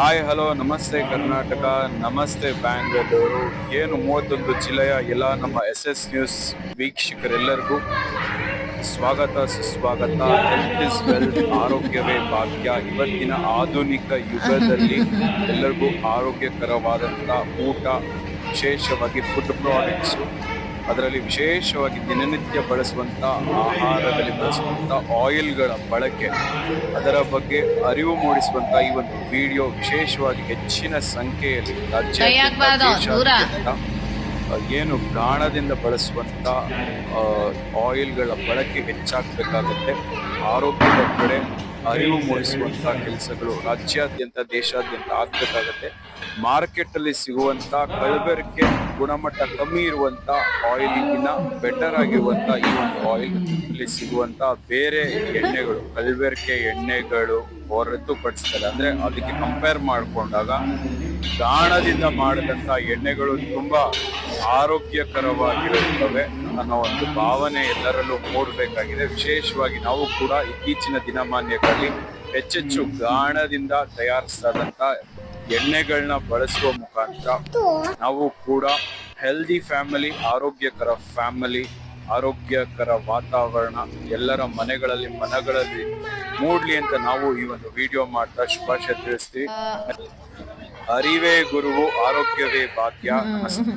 Hi hello ನಮಸ್ತೆ ಕರ್ನಾಟಕ, ನಮಸ್ತೆ ಬ್ಯಾಂಗ್ಳೂರು. ಏನು 31 ಜಿಲ್ಲೆಯ ಎಲ್ಲ ನಮ್ಮ SS ನ್ಯೂಸ್ ವೀಕ್ಷಕರೆಲ್ಲರಿಗೂ ಸ್ವಾಗತ ಸುಸ್ವಾಗತ. ಹೆಲ್ತ್ ಇಸ್ ವೆಲ್ತ್, ಆರೋಗ್ಯವೇ ಭಾಗ್ಯ. ಇವತ್ತಿನ ಆಧುನಿಕ ಯುಗದಲ್ಲಿ ಎಲ್ಲರಿಗೂ ಆರೋಗ್ಯಕರವಾದಂಥ ಊಟ, ವಿಶೇಷವಾಗಿ ಫುಡ್ ಪ್ರಾಡಕ್ಟ್ಸು, ಅದರಲ್ಲಿ ವಿಶೇಷವಾಗಿ ದಿನನಿತ್ಯ ಬಳಸುವಂಥ ಆಹಾರದಲ್ಲಿ ಬಳಸುವಂಥ ಆಯಿಲ್ಗಳ ಬಳಕೆ, ಅದರ ಬಗ್ಗೆ ಅರಿವು ಮೂಡಿಸುವಂಥ ಈ ಒಂದು ವಿಡಿಯೋ ವಿಶೇಷವಾಗಿ ಹೆಚ್ಚಿನ ಸಂಖ್ಯೆಯಲ್ಲಿ ರಾಜ್ಯಾದ್ಯಂತ ಏನು ಗಾಣದಿಂದ ಬಳಸುವಂಥ ಆಯಿಲ್ಗಳ ಬಳಕೆ ಹೆಚ್ಚಾಗಬೇಕಾಗುತ್ತೆ. ಆರೋಗ್ಯದ ಕಡೆ ಅರಿವು ಮೂಡಿಸುವಂಥ ಕೆಲಸಗಳು ರಾಜ್ಯಾದ್ಯಂತ ದೇಶಾದ್ಯಂತ ಆಗಬೇಕಾಗತ್ತೆ. ಮಾರ್ಕೆಟಲ್ಲಿ ಸಿಗುವಂಥ ಕಲಬೆರಕೆ ಗುಣಮಟ್ಟ ಕಮ್ಮಿ ಇರುವಂಥ ಆಯಿಲ್ಗಿನ್ನ ಬೆಟರ್ ಆಗಿರುವಂಥ ಈ ಒಂದು ಆಯಿಲ್ ಇಲ್ಲಿ ಸಿಗುವಂಥ ಬೇರೆ ಎಣ್ಣೆಗಳು, ಕಲಬೆರಕೆ ಎಣ್ಣೆಗಳು ಹೊರತುಪಡಿಸ್ತಾರೆ. ಅಂದರೆ ಅದಕ್ಕೆ ಕಂಪೇರ್ ಮಾಡಿಕೊಂಡಾಗ ಗಾಣದಿಂದ ಮಾಡಿದಂಥ ಎಣ್ಣೆಗಳು ತುಂಬ ಆರೋಗ್ಯಕರವಾಗಿರುತ್ತವೆ ಅನ್ನೋ ಒಂದು ಭಾವನೆ ಎಲ್ಲರಲ್ಲೂ ಮೂಡಬೇಕಾಗಿದೆ. ವಿಶೇಷವಾಗಿ ನಾವು ಕೂಡ ಇತ್ತೀಚಿನ ದಿನಮಾನ್ಯಗಳಲ್ಲಿ ಹೆಚ್ಚೆಚ್ಚು ಗಾಣದಿಂದ ತಯಾರಿಸಿದಂಥ ಎಣ್ಣೆಗಳನ್ನ ಬಳಸುವ ಮುಖಾಂತರ ನಾವು ಕೂಡ ಹೆಲ್ದಿ ಫ್ಯಾಮಿಲಿ, ಆರೋಗ್ಯಕರ ಫ್ಯಾಮಿಲಿ, ಆರೋಗ್ಯಕರ ವಾತಾವರಣ ಎಲ್ಲರ ಮನೆಗಳಲ್ಲಿ ಮೂಡ್ಲಿ ಅಂತ ನಾವು ಈ ಒಂದು ವಿಡಿಯೋ ಮಾಡ್ತಾ ಶುಭಾಶಯ ತಿಳಿಸ್ತೀವಿ. ಅರಿವೇ ಗುರುವು, ಆರೋಗ್ಯವೇ ಭಾಗ್ಯ. ನಮಸ್ತೆ.